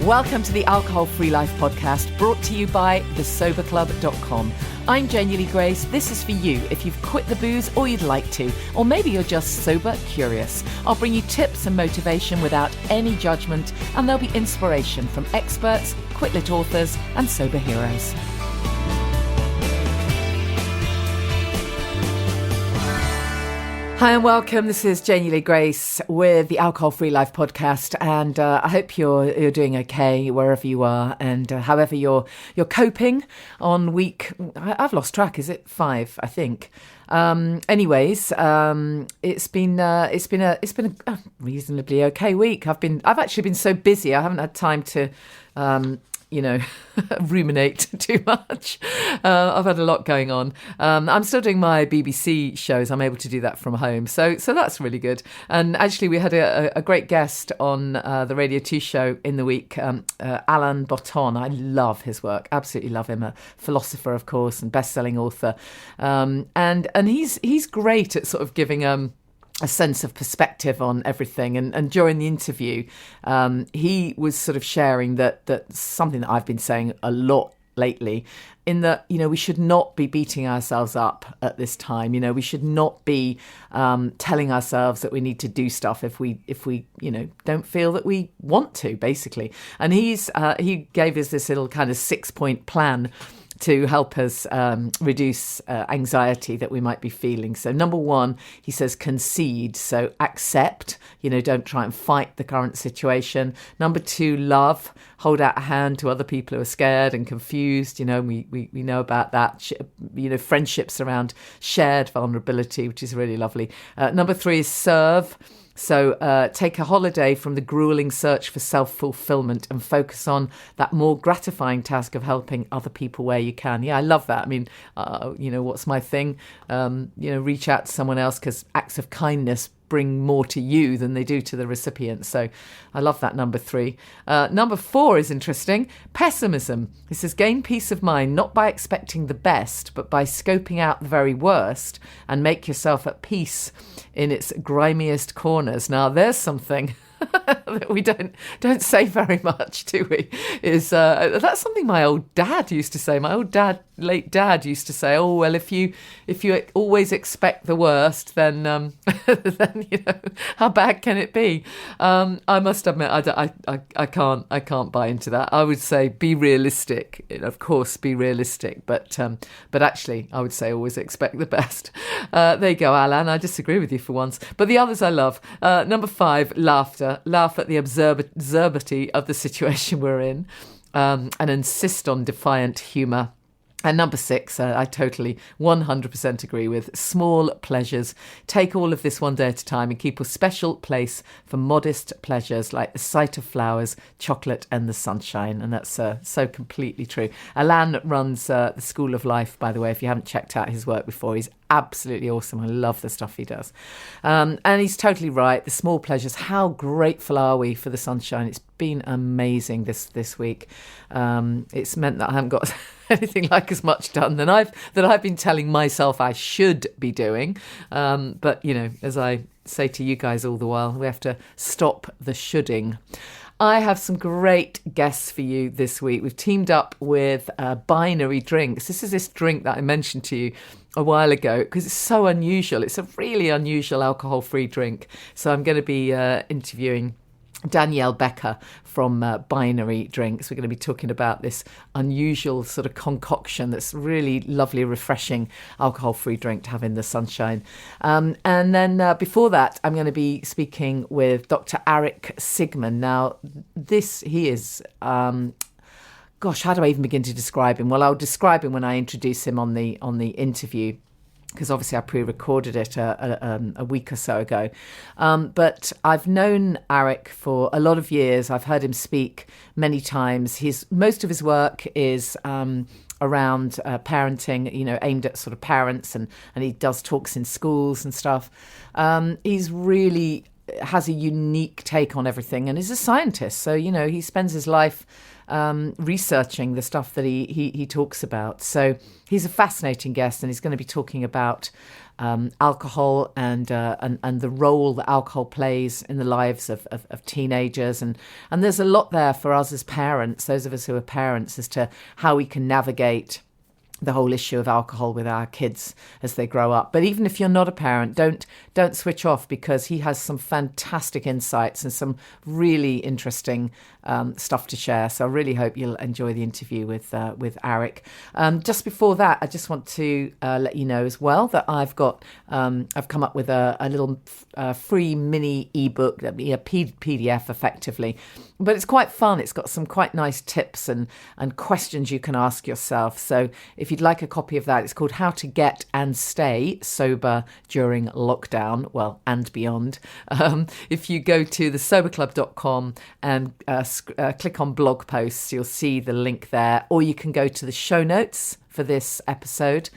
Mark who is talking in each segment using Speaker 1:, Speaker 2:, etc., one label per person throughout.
Speaker 1: Welcome to the Alcohol Free Life podcast, brought to you by thesoberclub.com. I'm Janey Grace. This is for you if you've quit the booze or you'd like to, or maybe you're just sober curious. I'll bring you tips and motivation without any judgment, and there'll be inspiration from experts, quit-lit authors, and sober heroes. Hi and welcome. This is Janey Lee Grace with the Alcohol Free Life podcast, and I hope you're doing okay wherever you are, and however you're coping on week. I've lost track. Is it 5? I think. Anyways, it's been a reasonably okay week. I've actually been so busy. I haven't had time to ruminate too much. I've had a lot going on. I'm still doing my BBC shows. I'm able to do that from home. So that's really good. And actually, we had a great guest on the Radio 2 show in the week, Alain Botton. I love his work. Absolutely love him. A philosopher, of course, and best-selling author. And he's great at sort of giving a sense of perspective on everything. And during the interview, he was sort of sharing that something that I've been saying a lot lately, in that, we should not be beating ourselves up at this time. We should not be telling ourselves that we need to do stuff if we don't feel that we want to, basically. And he gave us this little kind of 6-point plan to help us reduce anxiety that we might be feeling. So number 1, he says concede. So accept, don't try and fight the current situation. Number 2, love. Hold out a hand to other people who are scared and confused. We know about that. Friendships around shared vulnerability, which is really lovely. Number 3 is serve. So take a holiday from the grueling search for self-fulfillment and focus on that more gratifying task of helping other people where you can. Yeah, I love that. I mean, what's my thing? Reach out to someone else, because acts of kindness bring more to you than they do to the recipient. So I love that, number 3. Number 4 is interesting. Pessimism. It says gain peace of mind, not by expecting the best, but by scoping out the very worst and make yourself at peace in its grimiest corners. Now, there's something that we don't say very much, do we? That's something my old dad used to say. My late dad used to say, "Oh well, if you always expect the worst, then how bad can it be?" I must admit, I can't buy into that. I would say be realistic. Of course, be realistic, but actually, I would say always expect the best. There you go, Alan. I disagree with you for once, but the others I love. Number 5, laughter. Laugh at the absurdity of the situation we're in, and insist on defiant humour. And number 6, I totally 100% agree with. Small pleasures. Take all of this one day at a time and keep a special place for modest pleasures like the sight of flowers, chocolate and the sunshine. And that's so completely true. Alain runs the School of Life, by the way, if you haven't checked out his work before. He's absolutely awesome. I love the stuff he does. And he's totally right. The small pleasures. How grateful are we for the sunshine? It's been amazing this week. It's meant that I haven't got anything like as much done that I've been telling myself I should be doing. But as I say to you guys all the while, we have to stop the shoulding. I have some great guests for you this week. We've teamed up with Binary Drinks. This is this drink that I mentioned to you a while ago because it's so unusual. It's a really unusual alcohol-free drink. So I'm going to be interviewing Danielle Bekker from Binary Drinks. We're going to be talking about this unusual sort of concoction that's really lovely, refreshing alcohol-free drink to have in the sunshine. And then before that, I'm going to be speaking with Dr Aric Signman. Now, he is... gosh, how do I even begin to describe him? Well, I'll describe him when I introduce him on the interview, because obviously I pre-recorded it a week or so ago. But I've known Aric for a lot of years. I've heard him speak many times. Most of his work is around parenting, aimed at sort of parents, and he does talks in schools and stuff. He's really has a unique take on everything and is a scientist. So, he spends his life researching the stuff that he talks about. So he's a fascinating guest, and he's going to be talking about alcohol and the role that alcohol plays in the lives of teenagers. And there's a lot there for us as parents, those of us who are parents, as to how we can navigate the whole issue of alcohol with our kids as they grow up. But even if you're not a parent, don't switch off, because he has some fantastic insights and some really interesting stuff to share. So I really hope you'll enjoy the interview with Aric. Just before that, I just want to let you know as well that I've come up with a little free mini ebook, a PDF effectively, but it's quite fun. It's got some quite nice tips and questions you can ask yourself. So if you'd like a copy of that, it's called How to Get and Stay Sober During Lockdown, well, and beyond. If you go to thesoberclub.com and click on blog posts, you'll see the link there, or you can go to the show notes for this episode.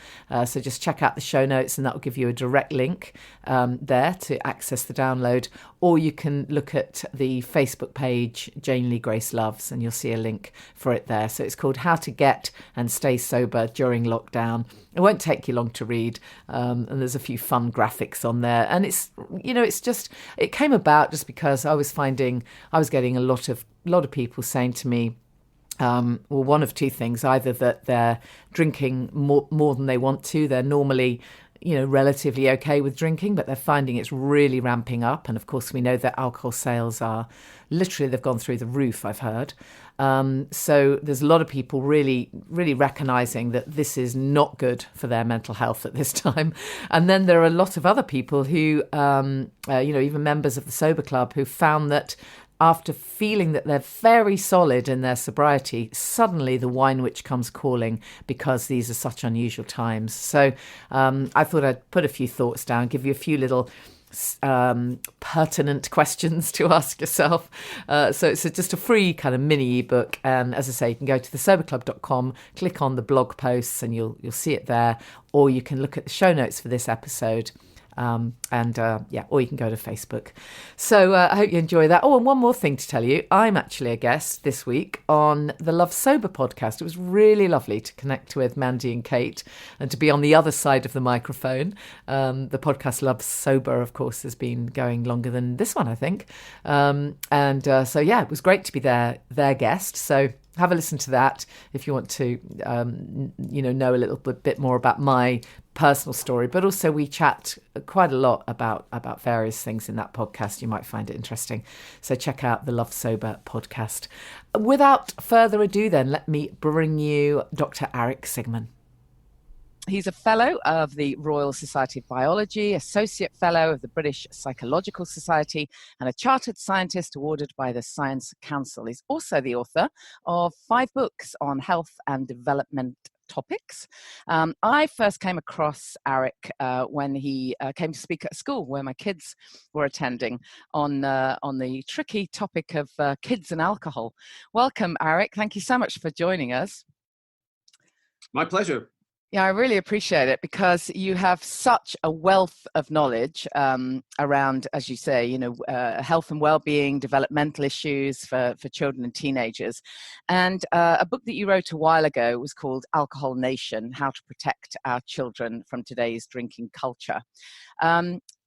Speaker 1: So just check out the show notes and that will give you a direct link there to access the download. Or you can look at the Facebook page, Janey Grace Loves, and you'll see a link for it there. So it's called How to Get and Stay Sober During Lockdown. It won't take you long to read. And there's a few fun graphics on there. And it came about just because I was getting a lot of people saying to me, well, one of two things: either that they're drinking more than they want to. They're normally, relatively okay with drinking, but they're finding it's really ramping up. And of course, we know that alcohol sales are they've gone through the roof, I've heard. So there's a lot of people really, really recognizing that this is not good for their mental health at this time. And then there are a lot of other people who, even members of the Sober Club, who found that after feeling that they're very solid in their sobriety, suddenly the wine witch comes calling, because these are such unusual times. So I thought I'd put a few thoughts down, give you a few little pertinent questions to ask yourself. So it's just a free kind of mini ebook. And as I say, you can go to thesoberclub.com, click on the blog posts, and you'll see it there. Or you can look at the show notes for this episode. Or you can go to Facebook. So I hope you enjoy that. Oh, and one more thing to tell you. I'm actually a guest this week on the Love Sober podcast. It was really lovely to connect with Mandy and Kate and to be on the other side of the microphone. The podcast Love Sober, of course, has been going longer than this one, I think. It was great to be their guest. So have a listen to that if you want to, know a little bit more about my personal story. But also we chat quite a lot about various things in that podcast. You might find it interesting. So check out the Love Sober podcast. Without further ado, then, let me bring you Dr. Aric Signman. He's a fellow of the Royal Society of Biology, associate fellow of the British Psychological Society, and a chartered scientist awarded by the Science Council. He's also the author of 5 books on health and development topics. I first came across Aric when he came to speak at a school where my kids were attending on the tricky topic of kids and alcohol. Welcome, Aric. Thank you so much for joining us.
Speaker 2: My pleasure.
Speaker 1: Yeah, I really appreciate it, because you have such a wealth of knowledge around, as you say, health and well-being, developmental issues for children and teenagers. And a book that you wrote a while ago was called Alcohol Nation: How to Protect Our Children from Today's Drinking Culture.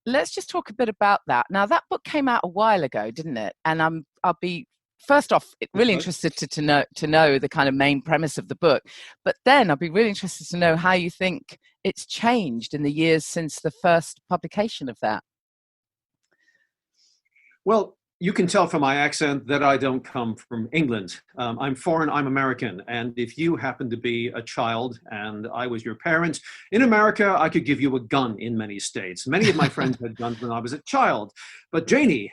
Speaker 1: Let's just talk a bit about that. Now, that book came out a while ago, didn't it? And I'll be first off, really interested to know the kind of main premise of the book, but then I'd be really interested to know how you think it's changed in the years since the first publication of that.
Speaker 2: Well, you can tell from my accent that I don't come from England. I'm foreign, I'm American. And if you happen to be a child and I was your parent, in America, I could give you a gun in many states. Many of my friends had guns when I was a child. But Janey,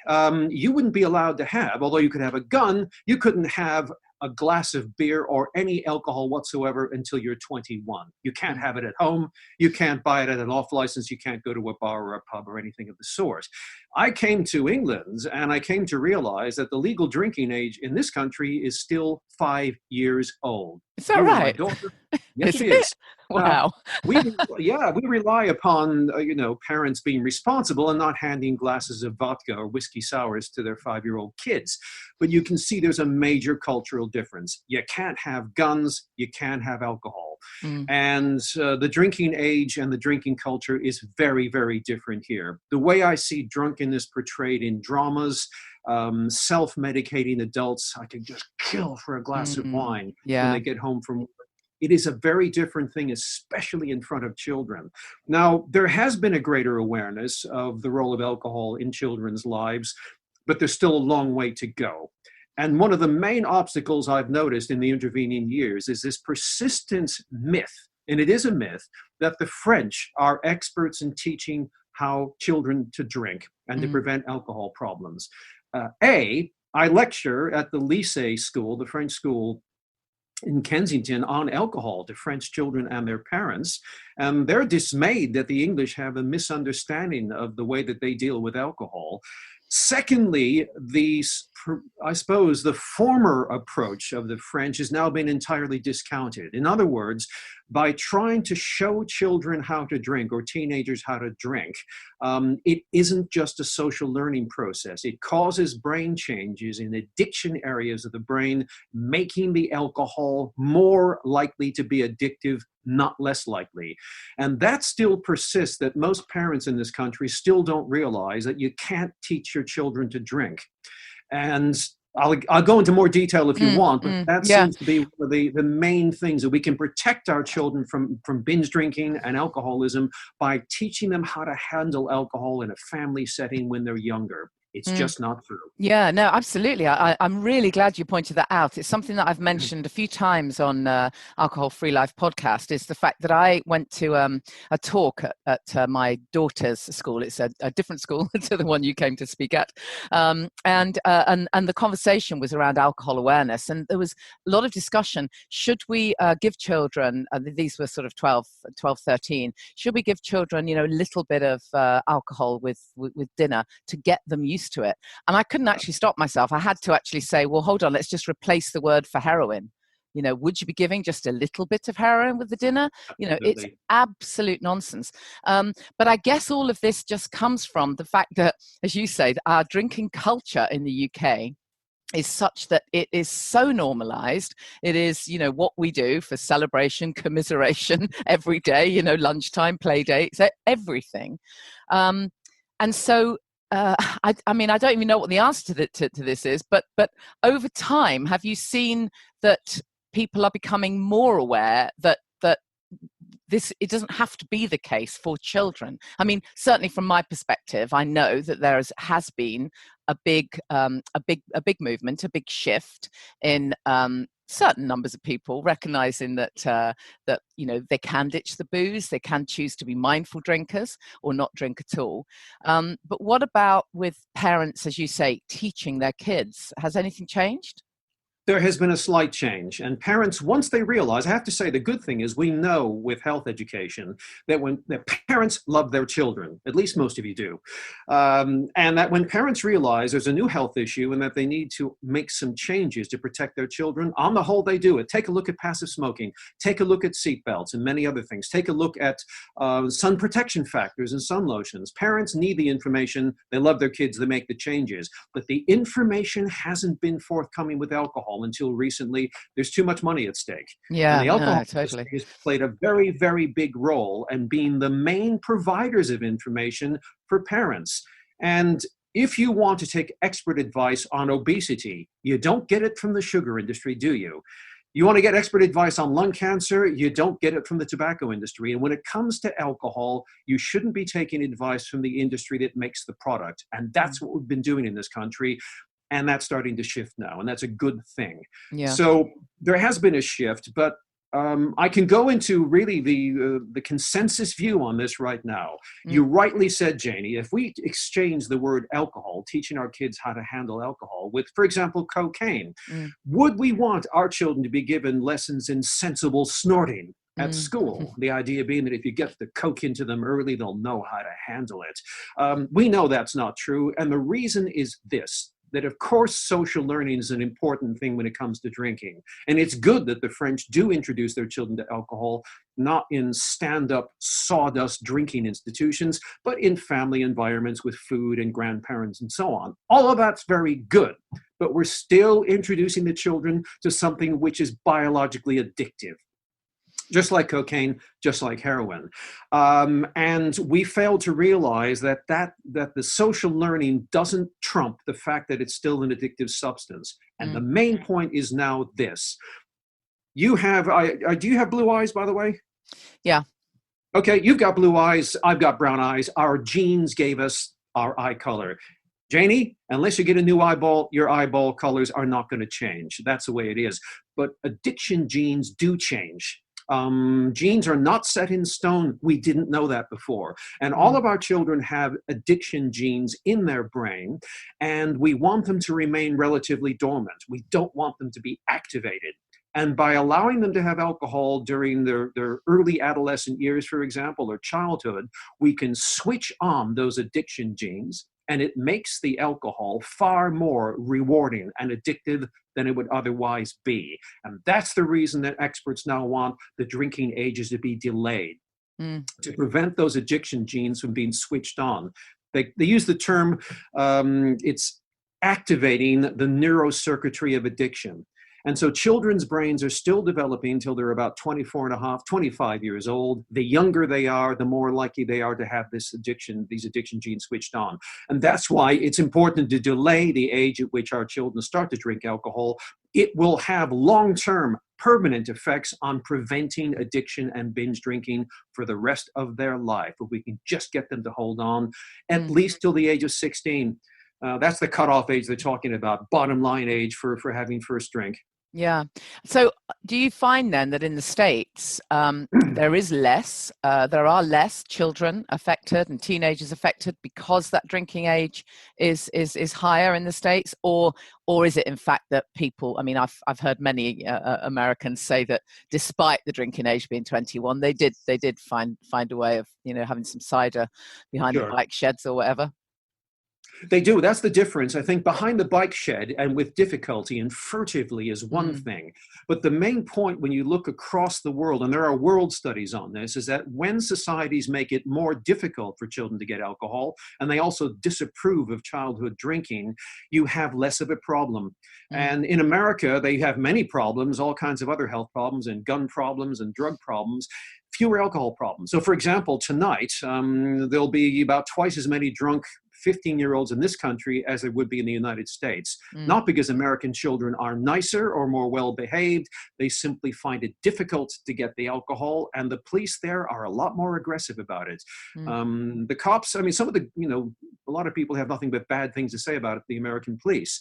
Speaker 2: you wouldn't be allowed to have, although you could have a gun, you couldn't have a glass of beer or any alcohol whatsoever until you're 21. You can't have it at home. You can't buy it at an off license. You can't go to a bar or a pub or anything of the sort. I came to England and I came to realize that the legal drinking age in this country is still 5 years old.
Speaker 1: Is that right?
Speaker 2: Yes, it is.
Speaker 1: Wow.
Speaker 2: We rely upon, parents being responsible and not handing glasses of vodka or whiskey sours to their 5-year-old kids. But you can see there's a major cultural difference. You can't have guns. You can't have alcohol. And the drinking age and the drinking culture is very, very different here. The way I see drunkenness portrayed in dramas, self-medicating adults I could just kill for a glass of wine when they get home from work. It is a very different thing, especially in front of children. Now, there has been a greater awareness of the role of alcohol in children's lives, but there's still a long way to go. And one of the main obstacles I've noticed in the intervening years is this persistent myth, and it is a myth, that the French are experts in teaching how children to drink and to prevent alcohol problems. I lecture at the lycée school, the French school in Kensington, on alcohol to French children and their parents. And they're dismayed that the English have a misunderstanding of the way that they deal with alcohol. Secondly, I suppose the former approach of the French has now been entirely discounted. In other words, by trying to show children how to drink or teenagers how to drink, it isn't just a social learning process. It causes brain changes in addiction areas of the brain, making the alcohol more likely to be addictive, not less likely. And that still persists, that most parents in this country still don't realize that you can't teach your children to drink. And I'll go into more detail if you want, but that seems to be one of the main things, that we can protect our children from binge drinking and alcoholism by teaching them how to handle alcohol in a family setting when they're younger. It's just not true.
Speaker 1: Yeah, no, absolutely. I'm really glad you pointed that out. It's something that I've mentioned a few times on Alcohol Free Life podcast, is the fact that I went to a talk at my daughter's school. It's a different school to the one you came to speak at. And the conversation was around alcohol awareness. And there was a lot of discussion. Should we give children, these were sort of 12, 13, should we give children, a little bit of alcohol with dinner to get them used to it? And I couldn't actually stop myself. I had to actually say, well, hold on, let's just replace the word for heroin. Would you be giving just a little bit of heroin with the dinner? It's absolute nonsense. But I guess all of this just comes from the fact that, as you say, our drinking culture in the UK is such that it is so normalized. It is, what we do for celebration, commiseration every day, lunchtime, play dates, everything. And so I don't even know what the answer to this is, but over time, have you seen that people are becoming more aware that it doesn't have to be the case for children? I mean, certainly from my perspective, I know that there has been a big movement, a big shift in certain numbers of people recognizing that they can ditch the booze, they can choose to be mindful drinkers or not drink at all. But what about with parents, as you say, teaching their kids? Has anything changed?
Speaker 2: There has been a slight change, and parents, once they realize, I have to say, the good thing is we know with health education that when the parents love their children, at least most of you do, and that when parents realize there's a new health issue and that they need to make some changes to protect their children, on the whole, they do it. Take a look at passive smoking, take a look at seatbelts and many other things, take a look at sun protection factors and sun lotions. Parents need the information, they love their kids, they make the changes, but the information hasn't been forthcoming with alcohol until recently. There's too much money at stake.
Speaker 1: Yeah,
Speaker 2: and the alcohol
Speaker 1: totally
Speaker 2: has played a very, very big role in being the main providers of information for parents. And if you want to take expert advice on obesity, you don't get it from the sugar industry, do you? You want to get expert advice on lung cancer, you don't get it from the tobacco industry. And when it comes to alcohol, you shouldn't be taking advice from the industry that makes the product. And that's what we've been doing in this country. And that's starting to shift now, and that's a good thing.
Speaker 1: Yeah.
Speaker 2: So there has been a shift, but I can go into really the consensus view on this right now. You rightly said, Janey, if we exchange the word alcohol, teaching our kids how to handle alcohol with, for example, cocaine, would we want our children to be given lessons in sensible snorting at school? The idea being that if you get the coke into them early, they'll know how to handle it. We know that's not true, and the reason is this: that of course social learning is an important thing when it comes to drinking. And it's good that the French do introduce their children to alcohol, not in stand-up sawdust drinking institutions, but in family environments with food and grandparents and so on. All of that's very good, but we're still introducing the children to something which is biologically addictive. just like cocaine, just like heroin. And we fail to realize that the social learning doesn't trump the fact that it's still an addictive substance. And the main point is now this. You have, do you have blue eyes, by the way?
Speaker 3: Yeah.
Speaker 2: Okay, you've got blue eyes, I've got brown eyes. Our genes gave us our eye color. Janey, unless you get a new eyeball, your eyeball colors are not going to change. That's the way it is. But addiction genes do change. Genes are not set in stone. We didn't know that before. And all of our children have addiction genes in their brain, and we want them to remain relatively dormant. We don't want them to be activated. And by allowing them to have alcohol during their early adolescent years, for example, or childhood, we can switch on those addiction genes, and it makes the alcohol far more rewarding and addictive than it would otherwise be. And that's the reason that experts now want the drinking ages to be delayed, to prevent those addiction genes from being switched on. They use the term, it's activating the neurocircuitry of addiction. And so children's brains are still developing until they're about 24 and a half, 25 years old. The younger they are, the more likely they are to have these addiction genes switched on. And that's why it's important to delay the age at which our children start to drink alcohol. It will have long-term permanent effects on preventing addiction and binge drinking for the rest of their life. If we can just get them to hold on at least till the age of 16. That's the cutoff age they're talking about, bottom line age for having first drink.
Speaker 3: Yeah. So do you find then that in the States, there are less children affected and teenagers affected because that drinking age is higher in the States, or is it in fact that people, I mean, I've heard many Americans say that despite the drinking age being 21, they did find a way of, having some cider behind the bike sheds or whatever?
Speaker 2: They do. That's the difference. I think behind the bike shed and with difficulty and furtively is one thing. But the main point when you look across the world, and there are world studies on this, is that when societies make it more difficult for children to get alcohol, and they also disapprove of childhood drinking, you have less of a problem. And in America, they have many problems, all kinds of other health problems and gun problems and drug problems. Fewer alcohol problems. So for example, tonight, there'll be about twice as many drunk 15-year-olds in this country as there would be in the United States. Not because American children are nicer or more well-behaved. They simply find it difficult to get the alcohol, and the police there are a lot more aggressive about it. The cops, I mean, a lot of people have nothing but bad things to say about the American police.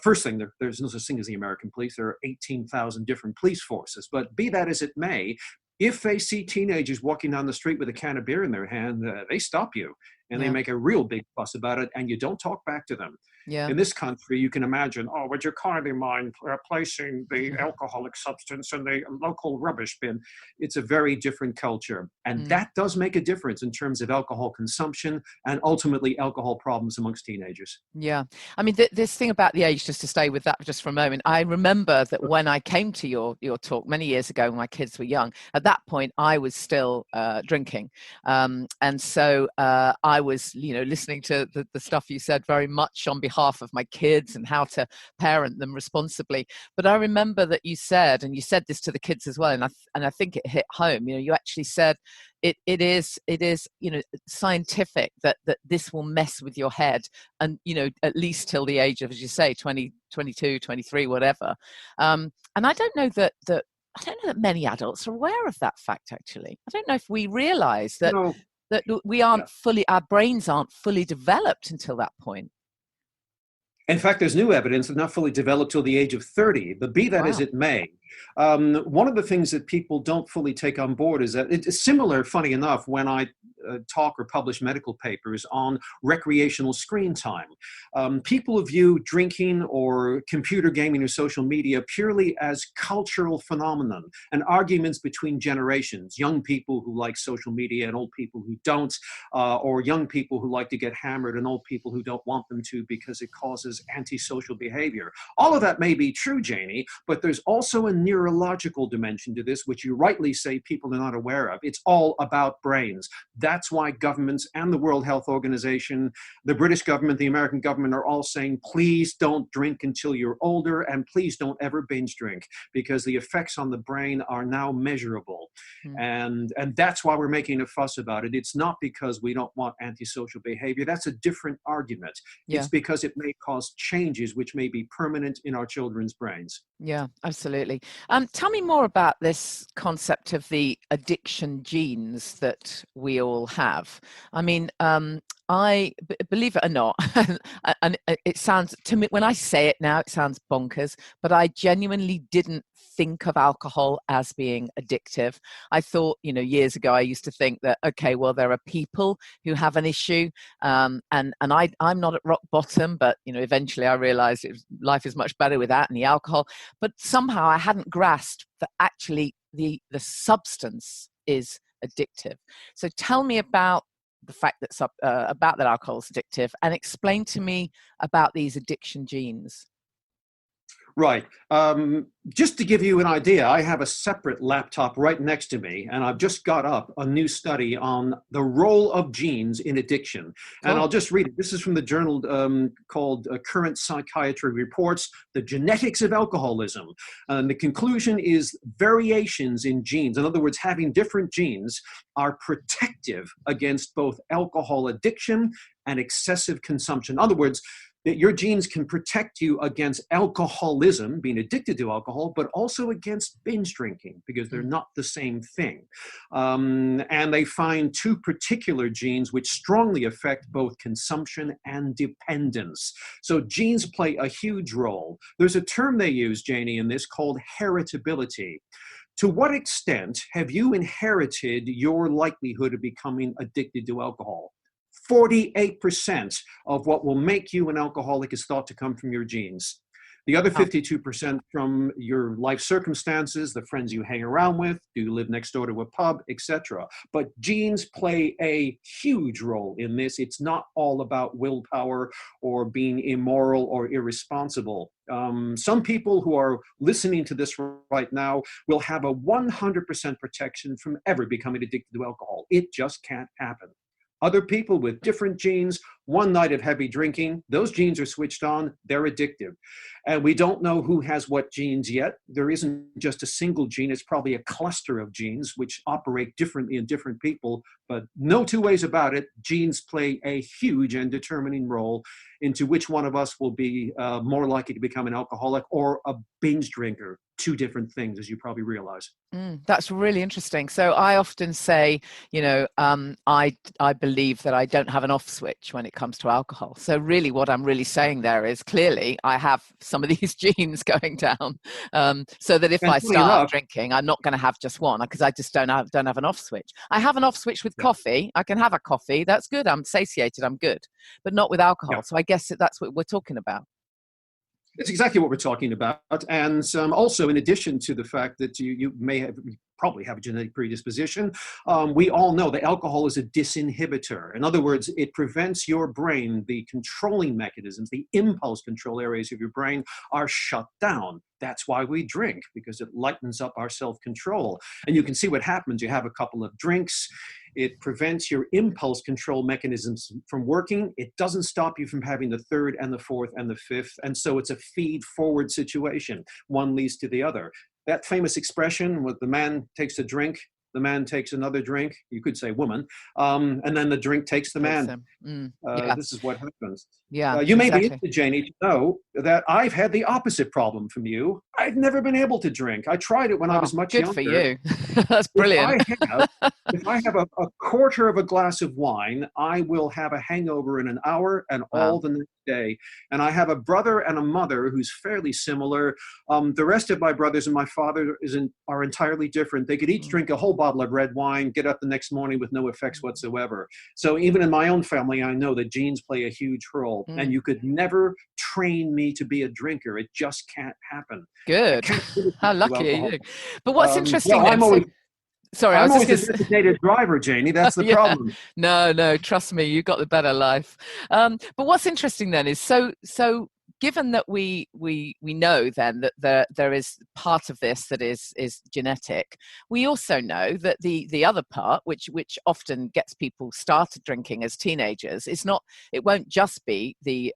Speaker 2: First thing, there's no such thing as the American police. There are 18,000 different police forces. But be that as it may, if they see teenagers walking down the street with a can of beer in their hand, they stop you. And they make a real big fuss about it, and you don't talk back to them. In this country, you can imagine, would you kindly mind placing the alcoholic substance in the local rubbish bin? It's a very different culture. And that does make a difference in terms of alcohol consumption and ultimately alcohol problems amongst teenagers.
Speaker 3: Yeah. I mean, this thing about the age, just to stay with that just for a moment, I remember that when I came to your talk many years ago when my kids were young, at that point, I was still drinking. And so I was, listening to the stuff you said very much on behalf of my kids and how to parent them responsibly. But I remember that you said, and you said this to the kids as well, and I think it hit home. You actually said it is scientific that this will mess with your head, and at least till the age of, as you say, 20, 22, 23, whatever. And I don't know that many adults are aware of that fact. Actually, I don't know if we realize that. No. That we aren't our brains aren't fully developed until that point.
Speaker 2: In fact, there's new evidence that's not fully developed till the age of 30, but be that as it may, one of the things that people don't fully take on board is that it's similar, funny enough, when I talk or publish medical papers on recreational screen time. People view drinking or computer gaming or social media purely as cultural phenomenon and arguments between generations, young people who like social media and old people who don't, or young people who like to get hammered and old people who don't want them to because it causes antisocial behavior. All of that may be true, Janey, but there's also a neurological dimension to this, which you rightly say people are not aware of. It's all about brains. That's why governments and the World Health Organization, the British government, the American government are all saying, please don't drink until you're older, and please don't ever binge drink, because the effects on the brain are now measurable. And that's why we're making a fuss about it. It's not because we don't want antisocial behavior. That's a different argument.
Speaker 3: Yeah.
Speaker 2: It's because it may cause changes which may be permanent in our children's brains.
Speaker 3: Yeah, absolutely. Tell me more about this concept of the addiction genes that we all have. I mean, believe it or not, and it sounds to me, when I say it now, it sounds bonkers, but I genuinely didn't think of alcohol as being addictive. I thought, years ago, I used to think that, okay, well, there are people who have an issue, and I'm not at rock bottom, but, eventually I realized life is much better without any alcohol. But somehow I hadn't grasped that actually the substance is addictive. So tell me about the fact that about that alcohol is addictive, and explain to me about these addiction genes.
Speaker 2: Right. Just to give you an idea, I have a separate laptop right next to me, and I've just got up a new study on the role of genes in addiction. And I'll just read it. This is from the journal called Current Psychiatry Reports, The Genetics of Alcoholism. And the conclusion is variations in genes, in other words, having different genes, are protective against both alcohol addiction and excessive consumption. In other words, that your genes can protect you against alcoholism, being addicted to alcohol, but also against binge drinking, because they're not the same thing. And they find two particular genes which strongly affect both consumption and dependence. So genes play a huge role. There's a term they use, Janey, in this called heritability. To what extent have you inherited your likelihood of becoming addicted to alcohol? 48% of what will make you an alcoholic is thought to come from your genes. The other 52% from your life circumstances, the friends you hang around with, do you live next door to a pub, etc. But genes play a huge role in this. It's not all about willpower or being immoral or irresponsible. Some people who are listening to this right now will have a 100% protection from ever becoming addicted to alcohol. It just can't happen. Other people with different genes, one night of heavy drinking, those genes are switched on, they're addictive. And we don't know who has what genes yet. There isn't just a single gene, it's probably a cluster of genes which operate differently in different people, but no two ways about it, genes play a huge and determining role into which one of us will be more likely to become an alcoholic or a binge drinker. Two different things, as you probably realize.
Speaker 3: That's really interesting. So I often say, I believe that I don't have an off switch when it comes to alcohol. So really what I'm really saying there is clearly I have some of these genes going down, so that if I start drinking, I'm not going to have just one, because I just don't have an off switch. I have an off switch with coffee. I can have a coffee. That's good. I'm satiated. I'm good, but not with alcohol. Yeah. So I guess that's what we're talking about.
Speaker 2: It's exactly what we're talking about. And also, in addition to the fact that you probably have a genetic predisposition, we all know that alcohol is a disinhibitor. In other words, it prevents your brain, the controlling mechanisms, the impulse control areas of your brain are shut down. That's why we drink, because it lightens up our self-control. And you can see what happens. You have a couple of drinks. It prevents your impulse control mechanisms from working. It doesn't stop you from having the third and the fourth and the fifth. And so it's a feed-forward situation. One leads to the other. That famous expression with the man takes a drink, the man takes another drink, you could say woman, and then the drink takes the man. This is what happens.
Speaker 3: Yeah,
Speaker 2: you may be interested, Janey, to know that I've had the opposite problem from you. I've never been able to drink. I tried it when I was much younger.
Speaker 3: Good for you. That's brilliant.
Speaker 2: If I have a quarter of a glass of wine, I will have a hangover in an hour and all the next day. And I have a brother and a mother who's fairly similar. The rest of my brothers and my father are entirely different. They could each drink a whole bottle of red wine, get up the next morning with no effects whatsoever. So even in my own family, I know that genes play a huge role. And you could never train me to be a drinker. It just can't happen.
Speaker 3: Good. How lucky are you? But what's interesting...
Speaker 2: I'm always
Speaker 3: a
Speaker 2: designated driver, Janey. That's the problem.
Speaker 3: No, trust me, you got the better life. But what's interesting then is so given that we know then that there is part of this that is genetic, we also know that the other part, which often gets people started drinking as teenagers, it won't just be the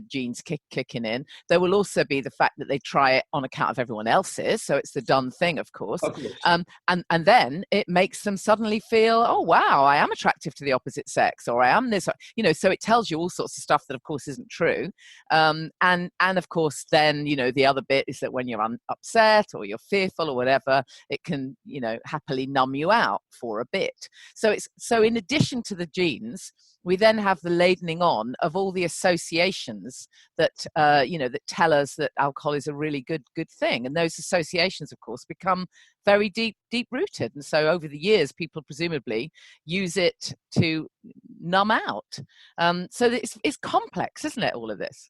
Speaker 3: genes kicking in. There will also be the fact that they try it on account of everyone else's, so it's the done thing, of course. And then it makes them suddenly feel, oh wow, I am attractive to the opposite sex, or I am this, you know. So it tells you all sorts of stuff that of course isn't true. And of course then, you know, the other bit is that when you're upset or you're fearful or whatever, it can, you know, happily numb you out for a bit. So in addition to the genes, we then have the ladening on of all the associations that you know, that tell us that alcohol is a really good thing, and those associations of course become very deep rooted, and so over the years people presumably use it to numb out. So it's complex, isn't it, all of this?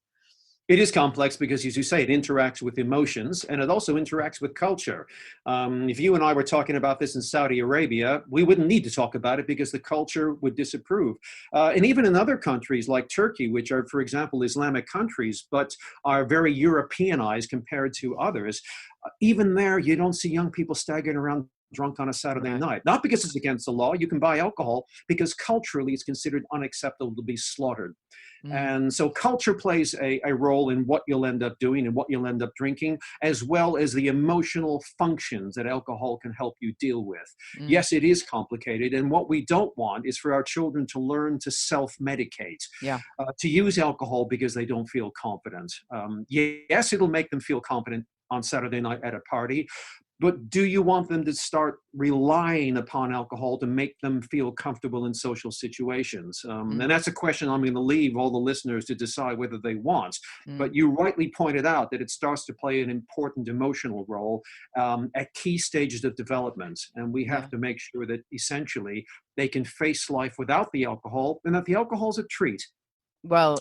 Speaker 2: It is complex because, as you say, it interacts with emotions, and it also interacts with culture. If you and I were talking about this in Saudi Arabia, we wouldn't need to talk about it because the culture would disapprove. And even in other countries like Turkey, which are, for example, Islamic countries, but are very Europeanized compared to others, even there, you don't see young people staggering around drunk on a Saturday night. Not because it's against the law. You can buy alcohol because culturally it's considered unacceptable to be slaughtered. And so culture plays a role in what you'll end up doing and what you'll end up drinking, as well as the emotional functions that alcohol can help you deal with. Yes, it is complicated. And what we don't want is for our children to learn to self-medicate, to use alcohol because they don't feel confident. Yes, it'll make them feel confident on Saturday night at a party, but do you want them to start relying upon alcohol to make them feel comfortable in social situations? And that's a question I'm going to leave all the listeners to decide whether they want. But you rightly pointed out that it starts to play an important emotional role at key stages of development. And we have to make sure that essentially they can face life without the alcohol, and that the alcohol is a treat.
Speaker 3: Well,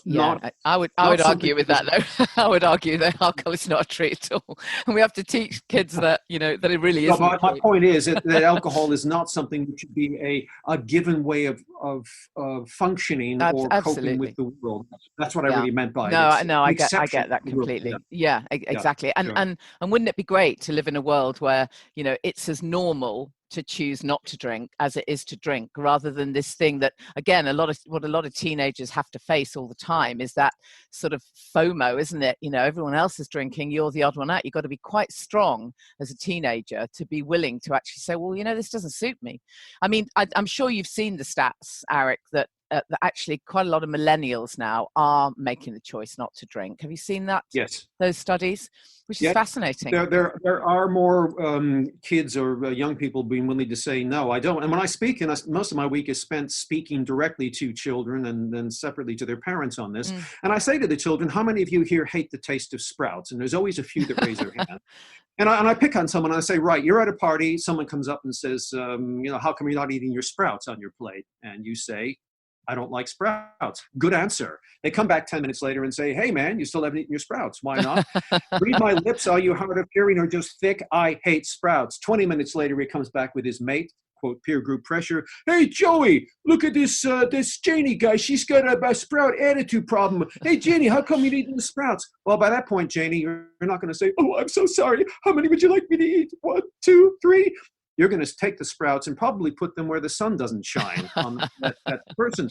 Speaker 3: I would argue with that, though. I would argue that alcohol is not a treat at all, and we have to teach kids that, you know, that it really isn't.
Speaker 2: My point is that alcohol is not something that should be a given way of functioning or coping with the world. That's what I really meant by it. No,
Speaker 3: I get that completely. Exactly. And wouldn't it be great to live in a world where, you know, it's as normal to choose not to drink as it is to drink, rather than this thing that, again, what a lot of teenagers have to face all the time is that sort of FOMO, isn't it? You know, everyone else is drinking, you're the odd one out. You've got to be quite strong as a teenager to be willing to actually say, well, you know, this doesn't suit me. I mean, I'm sure you've seen the stats, Aric, that actually quite a lot of millennials now are making the choice not to drink. Have you seen that?
Speaker 2: Yes.
Speaker 3: Those studies, which is fascinating.
Speaker 2: There are more kids or young people being willing to say, no, I don't. And when I speak, and most of my week is spent speaking directly to children and then separately to their parents on this. And I say to the children, how many of you here hate the taste of Sprouts? And there's always a few that raise their hand. And I pick on someone and I say, right, you're at a party. Someone comes up and says, you know, how come you're not eating your Sprouts on your plate? And you say, I don't like Sprouts. Good answer. They come back 10 minutes later and say, hey, man, you still haven't eaten your Sprouts. Why not? Read my lips. Are you hard of hearing or just thick? I hate Sprouts. 20 minutes later, he comes back with his mate, quote, peer group pressure. Hey, Joey, look at this Janey guy. She's got a Sprout attitude problem. Hey, Janey, how come you're eating the Sprouts? Well, by that point, Janey, you're not going to say, oh, I'm so sorry. How many would you like me to eat? 1, 2, 3? You're going to take the Sprouts and probably put them where the sun doesn't shine on that person.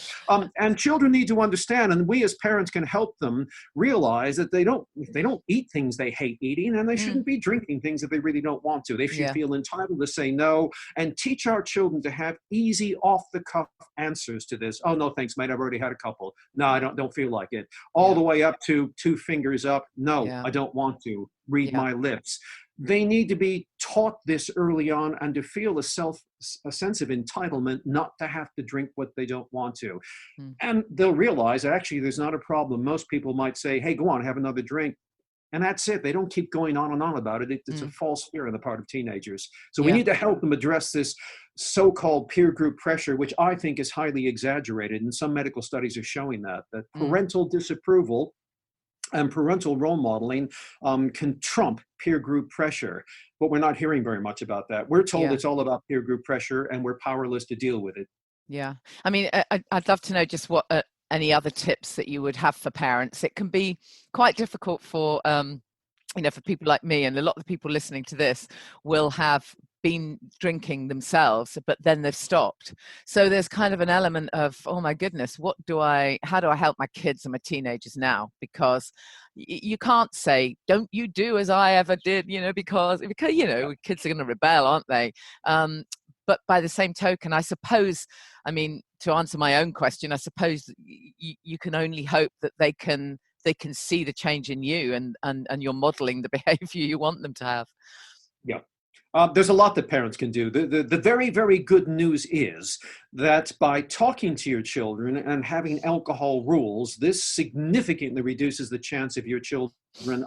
Speaker 2: And children need to understand, and we as parents can help them realize that they don't eat things they hate eating, and they shouldn't be drinking things that they really don't want to. They should feel entitled to say no, and teach our children to have easy, off-the-cuff answers to this. Oh, no, thanks, mate. I've already had a couple. No, I don't feel like it. All the way up to 2 fingers up. No, I don't want to. Read my lips. They need to be taught this early on and to feel a sense of entitlement not to have to drink what they don't want to. And they'll realize that actually there's not a problem. Most people might say, hey, go on, have another drink. And that's it. They don't keep going on and on about it. It's a false fear on the part of teenagers. So we need to help them address this so-called peer group pressure, which I think is highly exaggerated. And some medical studies are showing that parental disapproval and parental role modeling can trump peer group pressure. But we're not hearing very much about that. We're told it's all about peer group pressure, and we're powerless to deal with it.
Speaker 3: Yeah. I mean, I'd love to know just what any other tips that you would have for parents? It can be quite difficult for for people like me, and a lot of the people listening to this will have been drinking themselves, but then they've stopped. So there's kind of an element of, oh my goodness, how do I help my kids and my teenagers now? Because you can't say, don't you do as I ever did, because kids are going to rebel, aren't they? But by the same token, I suppose, to answer my own question, I suppose you can only hope that they can see the change in you, and you're modeling the behavior you want them to have.
Speaker 2: Yeah. There's a lot that parents can do. The very, very good news is that by talking to your children and having alcohol rules, this significantly reduces the chance of your children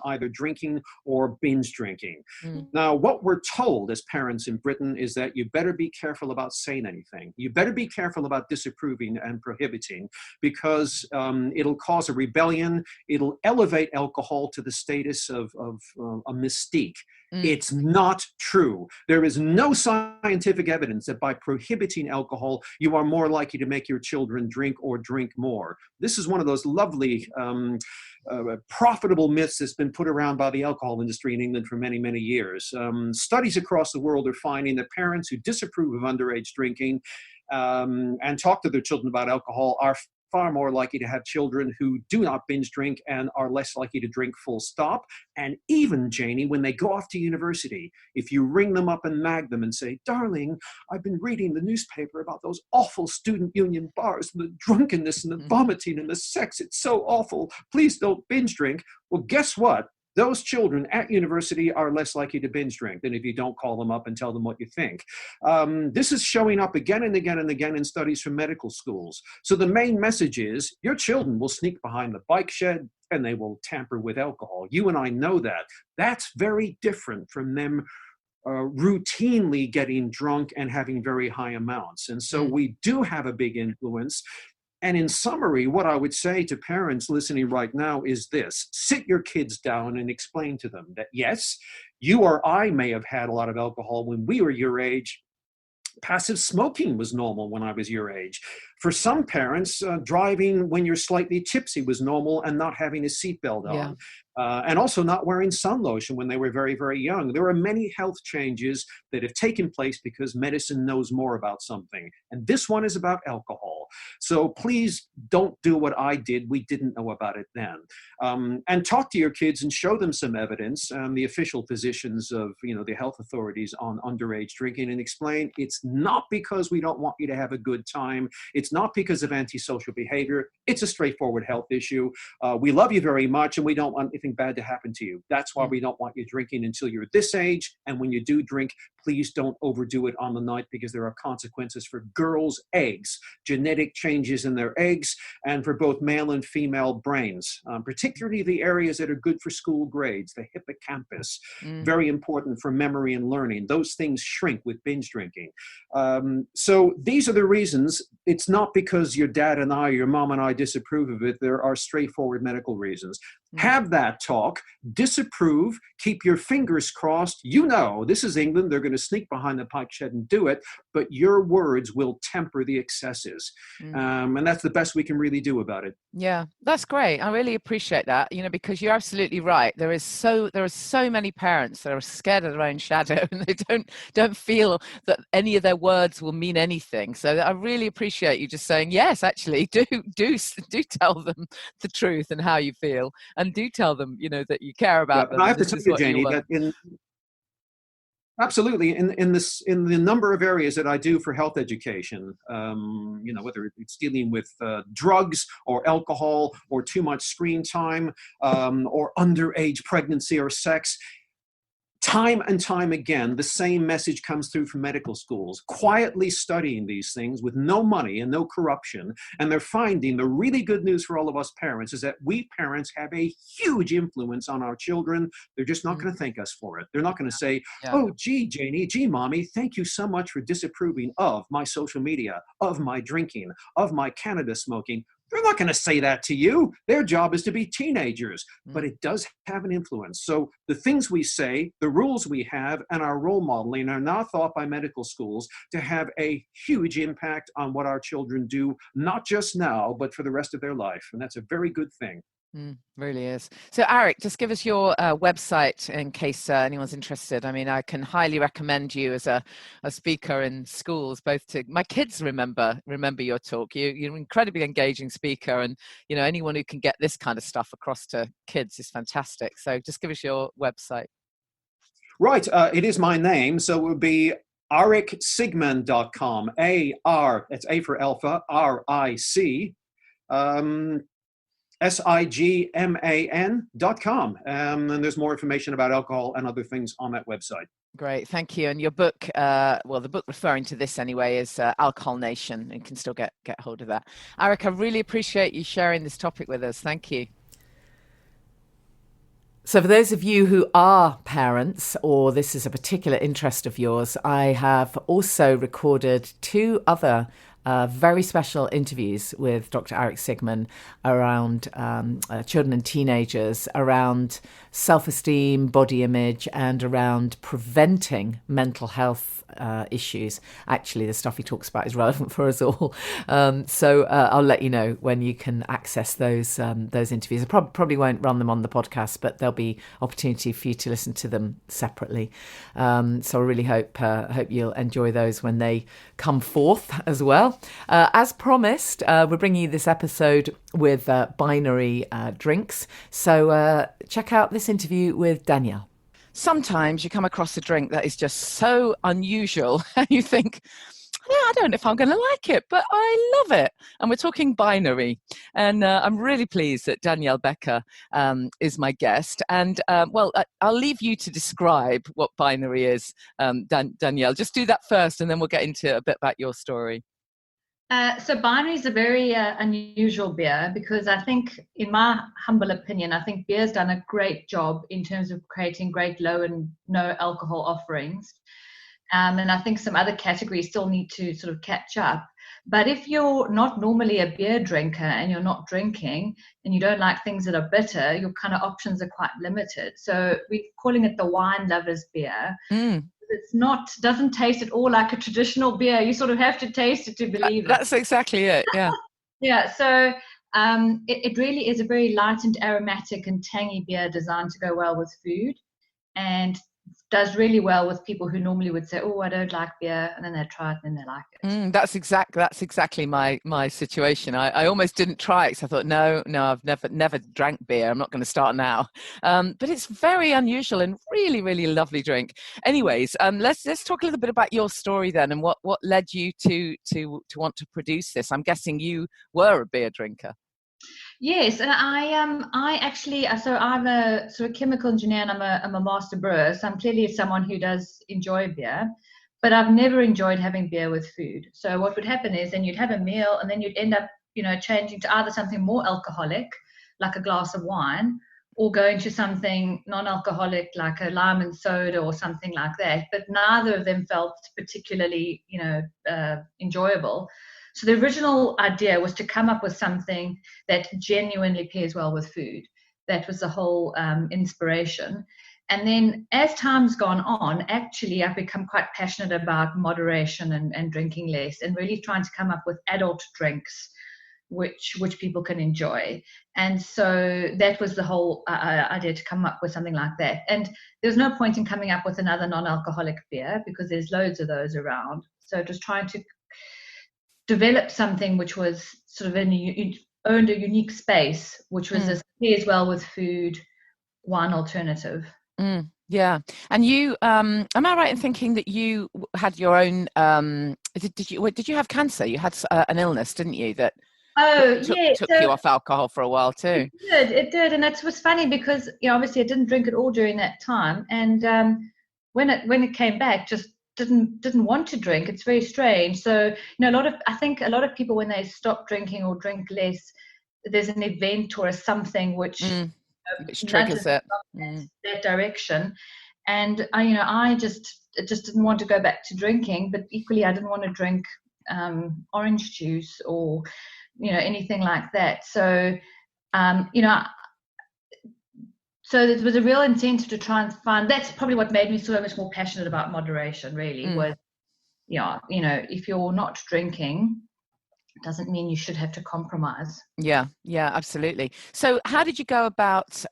Speaker 2: either drinking or binge drinking. Now, what we're told as parents in Britain is that you better be careful about saying anything. You better be careful about disapproving and prohibiting, because it'll cause a rebellion. It'll elevate alcohol to the status of a mystique. It's not true. There is no scientific evidence that by prohibiting alcohol, you are more likely to make your children drink or drink more. This is one of those lovely profitable myths that's been put around by the alcohol industry in England for many, many years. Studies across the world are finding that parents who disapprove of underage drinking and talk to their children about alcohol are far more likely to have children who do not binge drink and are less likely to drink, full stop. And even, Janey, when they go off to university, if you ring them up and nag them and say, darling, I've been reading the newspaper about those awful student union bars, and the drunkenness and the vomiting and the sex, it's so awful, please don't binge drink. Well, guess what? Those children at university are less likely to binge drink than if you don't call them up and tell them what you think. This is showing up again and again and again in studies from medical schools. So the main message is your children will sneak behind the bike shed and they will tamper with alcohol. You and I know that. That's very different from them routinely getting drunk and having very high amounts. And so we do have a big influence. And in summary, what I would say to parents listening right now is this: sit your kids down and explain to them that, yes, you or I may have had a lot of alcohol when we were your age. Passive smoking was normal when I was your age. For some parents, driving when you're slightly tipsy was normal, and not having a seatbelt on. And also not wearing sun lotion when they were very, very young. There are many health changes that have taken place because medicine knows more about something. And this one is about alcohol. So please don't do what I did. We didn't know about it then. And talk to your kids and show them some evidence, the official positions of the health authorities on underage drinking, and explain it's not because we don't want you to have a good time. It's not because of antisocial behavior. It's a straightforward health issue. We love you very much, and we don't want anything bad to happen to you. That's why we don't want you drinking until you're this age. And when you do drink, please don't overdo it on the night, because there are consequences for girls' eggs, genetic changes in their eggs, and for both male and female brains, particularly the areas that are good for school grades, the hippocampus, very important for memory and learning. Those things shrink with binge drinking. So these are the reasons. It's not because your dad and I, your mom and I disapprove of it. There are straightforward medical reasons. Have that talk, disapprove, keep your fingers crossed. This is England. They're going to sneak behind the pike shed and do it, but your words will temper the excesses. And that's the best we can really do about it.
Speaker 3: Yeah, that's great. I really appreciate that, because you're absolutely right. There are so many parents that are scared of their own shadow, and they don't feel that any of their words will mean anything. So I really appreciate you just saying, yes, actually, do tell them the truth and how you feel. And do tell them, that you care about them.
Speaker 2: And I have to tell you, Janey, that absolutely in the number of areas that I do for health education, whether it's dealing with drugs or alcohol or too much screen time or underage pregnancy or sex. Time and time again, the same message comes through from medical schools, quietly studying these things with no money and no corruption. And they're finding the really good news for all of us parents is that we parents have a huge influence on our children. They're just not going to thank us for it. They're not going to say, oh, gee, Janey, gee, mommy, thank you so much for disapproving of my social media, of my drinking, of my Canada smoking. They're not going to say that to you. Their job is to be teenagers, but it does have an influence. So the things we say, the rules we have, and our role modeling are now thought by medical schools to have a huge impact on what our children do, not just now, but for the rest of their life. And that's a very good thing.
Speaker 3: Really is. So Aric, just give us your website in case anyone's interested. I mean, I can highly recommend you as a speaker in schools, both to my kids remember your talk. You're an incredibly engaging speaker, and anyone who can get this kind of stuff across to kids is fantastic. So just give us your website.
Speaker 2: Right. It is my name, so it would be aricsigman.com. That's A for alpha, R-I-C. SIGMAN.com. And there's more information about alcohol and other things on that website.
Speaker 3: Great, thank you. And your book, the book referring to this anyway, is Alcohol Nation. You can still get hold of that. Aric, I really appreciate you sharing this topic with us. Thank you.
Speaker 1: So for those of you who are parents, or this is a particular interest of yours, I have also recorded 2 other very special interviews with Dr. Aric Signman around children and teenagers, around self-esteem, body image, and around preventing mental health issues. Actually, the stuff he talks about is relevant for us all. So I'll let you know when you can access those interviews. I probably won't run them on the podcast, but there'll be opportunity for you to listen to them separately. So I really hope you'll enjoy those when they come forth as well. As promised, we're bringing you this episode with binary drinks. So check out this interview with Danielle.
Speaker 3: Sometimes you come across a drink that is just so unusual and you think, I don't know if I'm going to like it, but I love it. And we're talking binary. And I'm really pleased that Danielle Bekker is my guest. And I'll leave you to describe what binary is, Danielle. Just do that first, and then we'll get into a bit about your story.
Speaker 4: So binary is a very unusual beer because I think, in my humble opinion, I think beer's done a great job in terms of creating great low and no alcohol offerings. And I think some other categories still need to sort of catch up. But if you're not normally a beer drinker and you're not drinking and you don't like things that are bitter, your kind of options are quite limited. So we're calling it the wine lover's beer. Doesn't taste at all like a traditional beer. You sort of have to taste it to believe it.
Speaker 3: That's exactly it, yeah.
Speaker 4: Yeah, so it really is a very light and aromatic and tangy beer designed to go well with food, and does really well with people who normally would say, I don't like beer, and then they try it and then they like it.
Speaker 3: That's exactly my situation. I almost didn't try it because I thought, no, I've never drank beer. I'm not going to start now. But it's very unusual and really, really lovely drink. Anyways, let's talk a little bit about your story then, and what led you to want to produce this. I'm guessing you were a beer drinker.
Speaker 4: Yes, and I actually, so I'm a sort of chemical engineer and I'm a master brewer, so I'm clearly someone who does enjoy beer, but I've never enjoyed having beer with food. So what would happen is then you'd have a meal and then you'd end up, changing to either something more alcoholic, like a glass of wine, or going to something non-alcoholic, like a lime and soda or something like that. But neither of them felt particularly, enjoyable. So the original idea was to come up with something that genuinely pairs well with food. That was the whole inspiration. And then as time's gone on, actually, I've become quite passionate about moderation and drinking less, and really trying to come up with adult drinks which people can enjoy. And so that was the whole idea, to come up with something like that. And there's no point in coming up with another non-alcoholic beer because there's loads of those around. So just trying to developed something which was sort of owned a unique space, which was this pairs well with food wine alternative.
Speaker 3: Yeah, and you am I right in thinking that you had your own? Did you have cancer? You had an illness, didn't you? That took you off alcohol for a while too.
Speaker 4: It did, and it was funny because obviously I didn't drink at all during that time, and when it came back, just didn't want to drink. It's very strange. So I think a lot of people, when they stop drinking or drink less, there's an event or something which
Speaker 3: triggers it
Speaker 4: that direction. And I just didn't want to go back to drinking, but equally I didn't want to drink orange juice or anything like that. So, so there was a real incentive to try and find. That's probably what made me so much more passionate about moderation. Really, was if you're not drinking, doesn't mean you should have to compromise.
Speaker 3: Yeah, absolutely. So how did you go about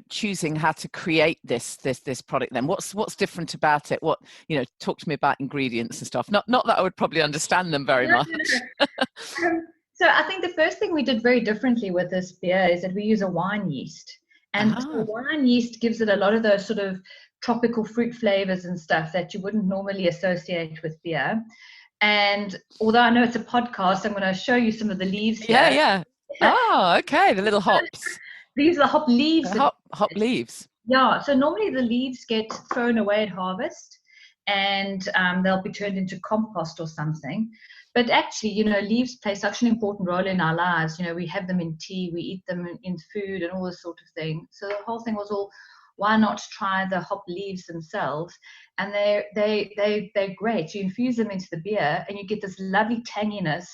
Speaker 3: choosing how to create this product then? What's different about it? What, talk to me about ingredients and stuff. Not that I would probably understand them very much.
Speaker 4: So I think the first thing we did very differently with this beer is that we use a wine yeast. And so wine yeast gives it a lot of those sort of tropical fruit flavors and stuff that you wouldn't normally associate with beer. And although I know it's a podcast, I'm going to show you some of the leaves here.
Speaker 3: Yeah. Oh, okay. The little hops.
Speaker 4: These are the hop leaves.
Speaker 3: Hop leaves.
Speaker 4: Yeah. So normally the leaves get thrown away at harvest, and they'll be turned into compost or something. But actually, leaves play such an important role in our lives. We have them in tea, we eat them in food and all this sort of thing. So the whole thing was why not try the hop leaves themselves? And they're great. You infuse them into the beer and you get this lovely tanginess,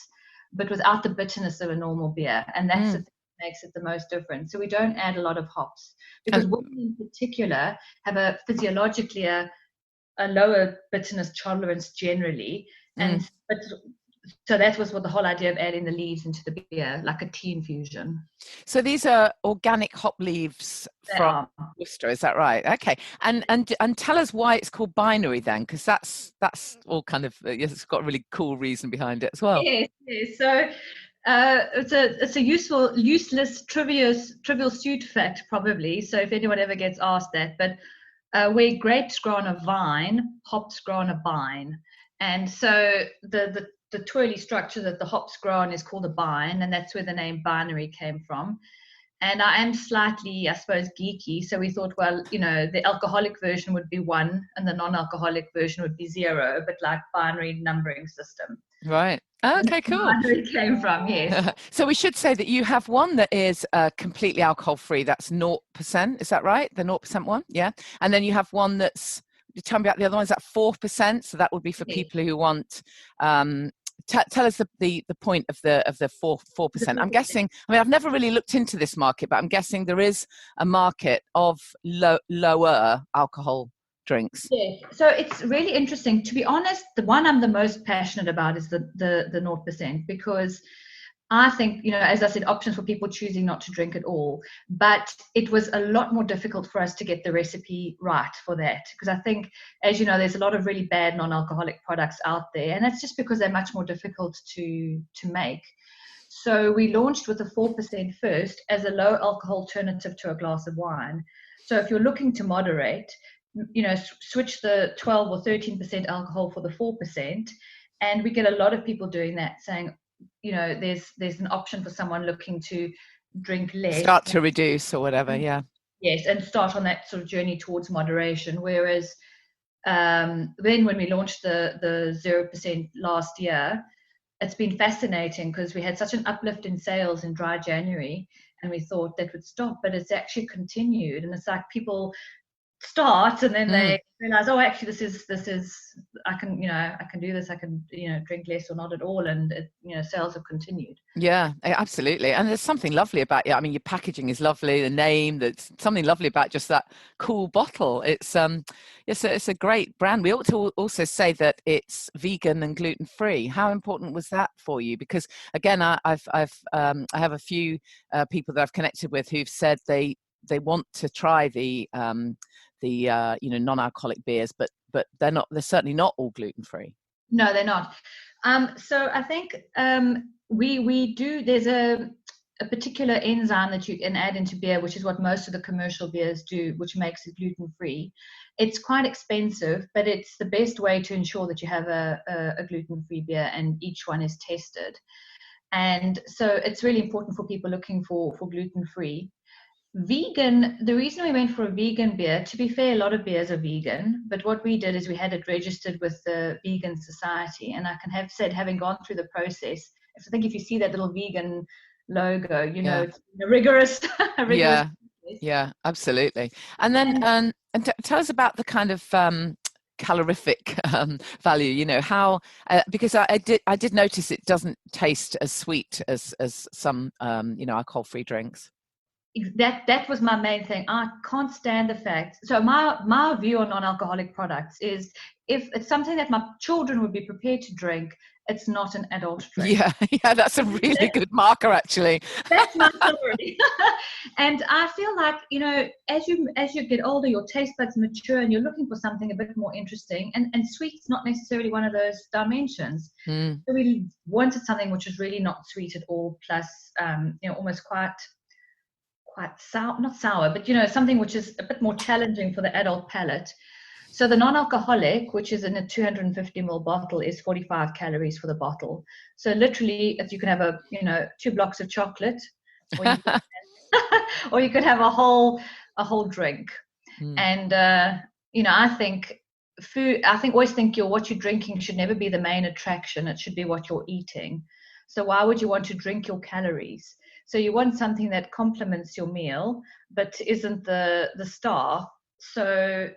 Speaker 4: but without the bitterness of a normal beer. And that's the thing that makes it the most different. So we don't add a lot of hops, because women in particular have physiologically a lower bitterness tolerance generally. So that was what the whole idea of adding the leaves into the beer, like a tea infusion.
Speaker 3: So these are organic hop leaves from Worcester, is that right? Okay, and tell us why it's called binary then, because that's all kind of it's got a really cool reason behind it as well.
Speaker 4: Yes. So it's a useless, trivial student fact probably. So if anyone ever gets asked that, but where grapes grow on a vine, hops grow on a bine, and so the twirly structure that the hops grow on is called a bine, and that's where the name binary came from. And I am slightly, I suppose, geeky, so we thought, well, the alcoholic version would be 1 and the non-alcoholic version would be 0, but like binary numbering system.
Speaker 3: Right. Okay, cool.
Speaker 4: Binary came from, yes.
Speaker 3: So we should say that you have one that is completely alcohol-free. That's 0%. Is that right? The 0% one? Yeah. And then you have one that's, tell me about the other ones, at 4%. So that would be for people who want. Tell us the point of the 4%. I'm guessing. I mean, I've never really looked into this market, but I'm guessing there is a market of lower alcohol drinks.
Speaker 4: Yeah. So it's really interesting. To be honest, the one I'm the most passionate about is the 0%, because I think, as I said, options for people choosing not to drink at all. But it was a lot more difficult for us to get the recipe right for that. Because I think, as you know, there's a lot of really bad non-alcoholic products out there. And that's just because they're much more difficult to make. So we launched with the 4% first as a low alcohol alternative to a glass of wine. So if you're looking to moderate, switch the 12 or 13% alcohol for the 4%. And we get a lot of people doing that, saying, there's an option for someone looking to drink less,
Speaker 3: start to reduce or whatever. Yeah.
Speaker 4: Yes, and start on that sort of journey towards moderation. Whereas then when we launched the 0% last year, it's been fascinating because we had such an uplift in sales in dry January, and we thought that would stop, but it's actually continued. And it's like people start and then they realize, oh, actually this is I can do this, I can drink less or not at all, and sales have continued.
Speaker 3: Yeah, absolutely. And there's something lovely about it. I mean, your packaging is lovely, the name, that's something lovely about just that cool bottle. It's a great brand. We ought to also say that it's vegan and gluten free. How important was that for you? Because again, I have a few people that I've connected with who've said they want to try the non-alcoholic beers, but they're certainly not all gluten-free.
Speaker 4: No, they're not. So I think we do, there's a particular enzyme that you can add into beer, which is what most of the commercial beers do, which makes it gluten-free. It's quite expensive, but it's the best way to ensure that you have a gluten-free beer, and each one is tested. And so it's really important for people looking for gluten-free. Vegan, the reason we went for a vegan beer, to be fair, a lot of beers are vegan, but what we did is we had it registered with the Vegan Society, and I can have said, having gone through the process, I think if you see that little vegan logo, it's a rigorous
Speaker 3: yeah, absolutely. And then and tell us about the kind of calorific value, you know, how because I did notice it doesn't taste as sweet as some you know, alcohol-free drinks.
Speaker 4: That was my main thing. I can't stand the fact. So my view on non-alcoholic products is, if it's something that my children would be prepared to drink, it's not an adult drink.
Speaker 3: Yeah, that's a really good marker, actually.
Speaker 4: That's my story. And I feel like, you know, as you get older, your taste buds mature, and you're looking for something a bit more interesting. And sweet's not necessarily one of those dimensions. So we wanted something which is really not sweet at all, plus you know, almost quite sour, not sour, but, you know, something which is a bit more challenging for the adult palate. So the non-alcoholic, which is in a 250 ml bottle, is 45 calories for the bottle. So literally, if you can have 2 blocks of chocolate, or you could have a whole drink. And you know, I think always think what you're drinking should never be the main attraction. It should be what you're eating. So why would you want to drink your calories? So you want something that complements your meal, but isn't the star. So,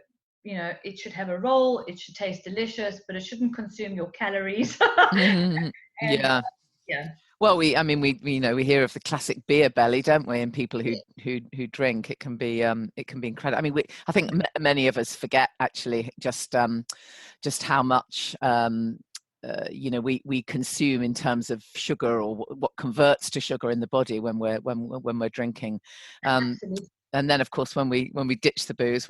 Speaker 4: you know, it should have a role, it should taste delicious, but it shouldn't consume your calories.
Speaker 3: Yeah. Well, we hear of the classic beer belly, don't we? And people who drink, it can be incredible. I mean, I think many of us forget, actually, just how much you know, we consume in terms of sugar, or what converts to sugar in the body when we're drinking. And then, of course, when we ditch the booze,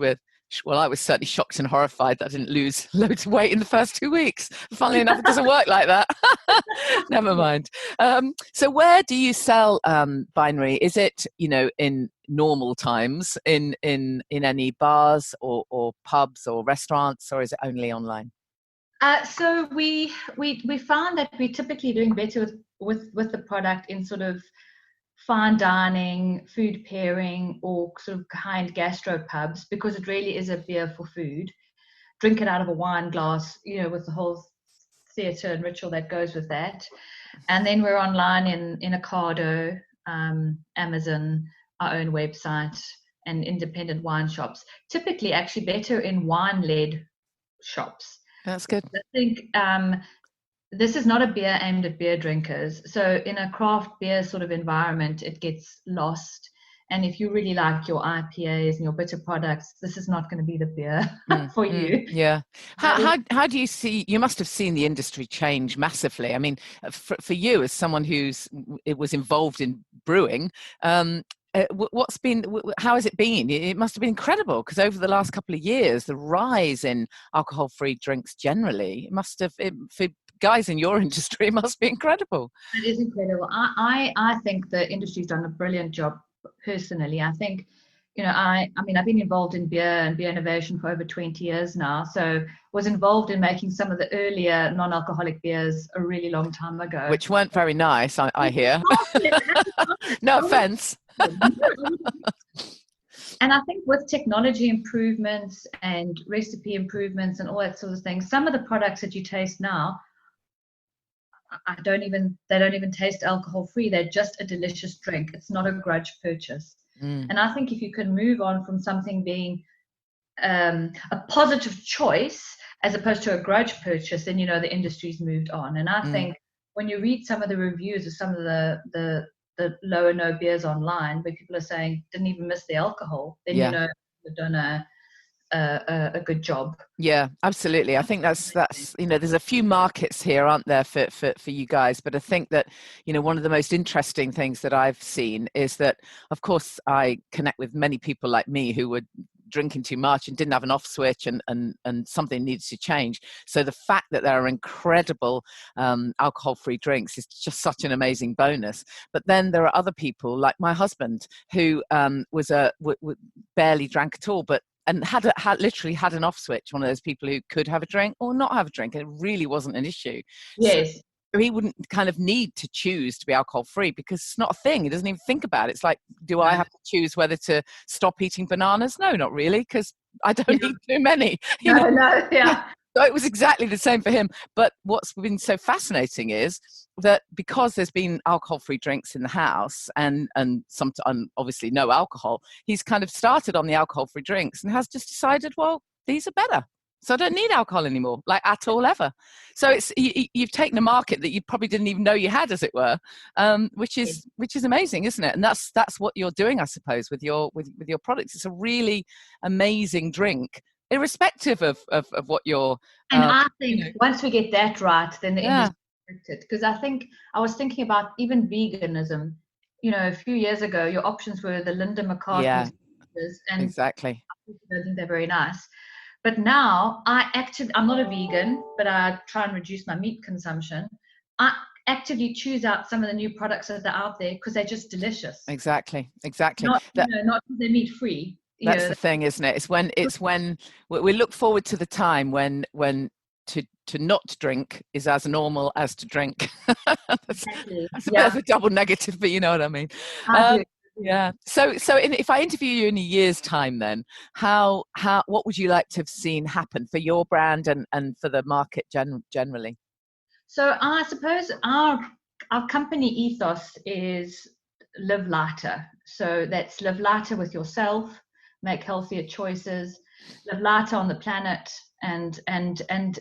Speaker 3: I was certainly shocked and horrified that I didn't lose loads of weight in the first 2 weeks. Funnily enough, it doesn't work like that. Never mind. So where do you sell Binary? Is it, you know, in normal times in any bars or pubs or restaurants, or is it only online?
Speaker 4: So we found that we're typically doing better with the product in sort of fine dining, food pairing, or sort of high-end gastro pubs, because it really is a beer for food. Drink it out of a wine glass, you know, with the whole theatre and ritual that goes with that. And then we're online in Ocado, Amazon, our own website, and independent wine shops. Typically, actually better in wine-led shops.
Speaker 3: That's good.
Speaker 4: I think this is not a beer aimed at beer drinkers. So in a craft beer sort of environment, it gets lost. And if you really like your IPAs and your bitter products, this is not going to be the beer for you.
Speaker 3: Yeah. How do you see? You must have seen the industry change massively. I mean, for you as someone it was involved in brewing. How has it been? It must have been incredible, because over the last couple of years, the rise in alcohol-free drinks generally, for guys in your industry, it must be incredible.
Speaker 4: It is incredible. I think the industry's done a brilliant job. Personally, I think, you know, I mean, I've been involved in beer and beer innovation for over 20 years now. So was involved in making some of the earlier non-alcoholic beers a really long time ago.
Speaker 3: Which weren't very nice, I hear. No offense.
Speaker 4: And I think with technology improvements and recipe improvements and all that sort of thing, some of the products that you taste now, they don't even taste alcohol free. They're just a delicious drink. It's not a grudge purchase. And I think if you can move on from something being a positive choice as opposed to a grudge purchase, then, you know, the industry's moved on. And I think when you read some of the reviews of some of the low and no beers online, where people are saying didn't even miss the alcohol, then you know they've done a good job.
Speaker 3: Yeah, absolutely. I think that's you know, there's a few markets here, aren't there, for you guys, but I think that, you know, one of the most interesting things that I've seen is that, of course, I connect with many people like me who were drinking too much and didn't have an off switch, and something needs to change. So the fact that there are incredible alcohol-free drinks is just such an amazing bonus. But then there are other people like my husband who barely drank at all, and had literally had an off switch, one of those people who could have a drink or not have a drink. It really wasn't an issue.
Speaker 4: Yes.
Speaker 3: So he wouldn't kind of need to choose to be alcohol free, because it's not a thing. He doesn't even think about it. It's like, do I have to choose whether to stop eating bananas? No, not really, because I don't eat too many.
Speaker 4: No, yeah.
Speaker 3: So it was exactly the same for him. But what's been so fascinating is that because there's been alcohol-free drinks in the house and obviously no alcohol, he's kind of started on the alcohol-free drinks and has just decided, well, these are better. So I don't need alcohol anymore, like at all ever. So it's you've taken a market that you probably didn't even know you had, as it were, which is amazing, isn't it? And that's what you're doing, I suppose, with your products. It's a really amazing drink, irrespective of what you're.
Speaker 4: And I think once we get that right, then the industry is affected. Because I was thinking about even veganism. A few years ago, your options were the Linda McCartney, and
Speaker 3: exactly.
Speaker 4: I don't think they're very nice. But now I'm not a vegan, but I try and reduce my meat consumption. I actively choose out some of the new products that are out there because they're just delicious.
Speaker 3: Exactly.
Speaker 4: Not because they're meat free.
Speaker 3: That's the thing, isn't it? It's when we look forward to the time when to not drink is as normal as to drink. That's a bit of a double negative, but you know what I mean. Yeah. So if I interview you in a year's time, then what would you like to have seen happen for your brand and for the market generally?
Speaker 4: So I suppose our company ethos is live lighter. So that's live lighter with yourself, make healthier choices, live lighter on the planet, and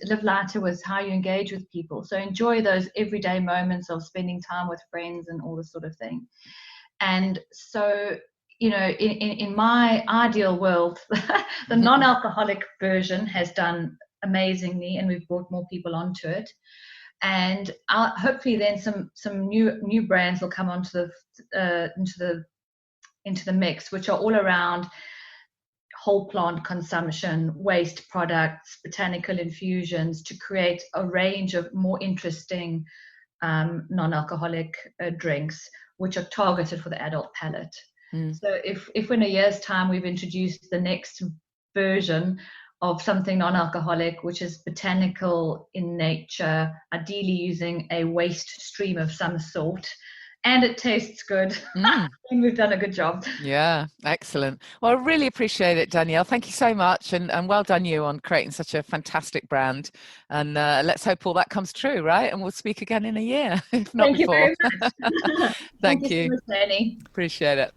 Speaker 4: live lighter with how you engage with people. So enjoy those everyday moments of spending time with friends and all this sort of thing. And so, in my ideal world, the non-alcoholic version has done amazingly, and we've brought more people onto it. And hopefully, then some new brands will come onto the mix, which are all around whole plant consumption, waste products, botanical infusions, to create a range of more interesting non-alcoholic drinks, which are targeted for the adult palate. So if in a year's time we've introduced the next version of something non-alcoholic, which is botanical in nature, ideally using a waste stream of some sort, and it tastes good, then we've done a good job.
Speaker 3: Yeah, excellent. Well, I really appreciate it, Danielle. Thank you so much, and well done you on creating such a fantastic brand. And let's hope all that comes true, right? And we'll speak again in a year, if not before.
Speaker 4: Thank you very much.
Speaker 3: Thank you.
Speaker 4: So much, Janey.
Speaker 3: Appreciate it.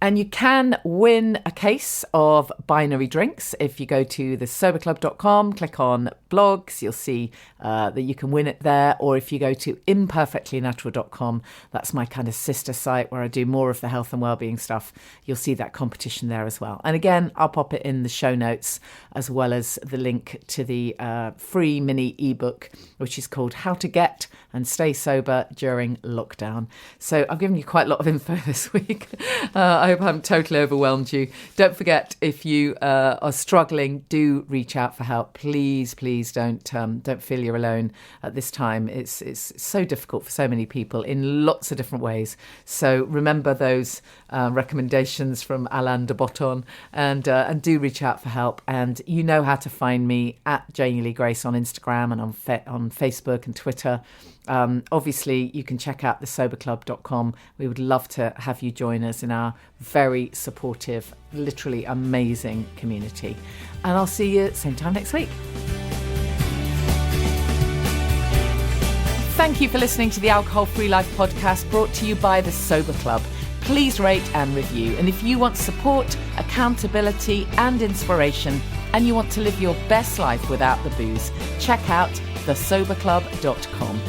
Speaker 1: And you can win a case of binary drinks. If you go to thesoberclub.com, click on blogs, you'll see that you can win it there. Or if you go to imperfectlynatural.com, that's my kind of sister site where I do more of the health and wellbeing stuff. You'll see that competition there as well. And again, I'll pop it in the show notes, as well as the link to the free mini ebook, which is called How to Get and Stay Sober During Lockdown. So I've given you quite a lot of info this week. I hope I haven't totally overwhelmed you. Don't forget, if you are struggling, do reach out for help. Please don't feel you're alone at this time. It's so difficult for so many people in lots of different ways. So remember those recommendations from Alain de Botton, and do reach out for help. And you know how to find me at Janey Lee Grace on Instagram and on Facebook and Twitter. Obviously, you can check out thesoberclub.com. We would love to have you join us in our very supportive, literally amazing community. And I'll see you same time next week. Thank you for listening to the Alcohol Free Life podcast, brought to you by The Sober Club. Please rate and review. And if you want support, accountability and inspiration, and you want to live your best life without the booze, check out thesoberclub.com.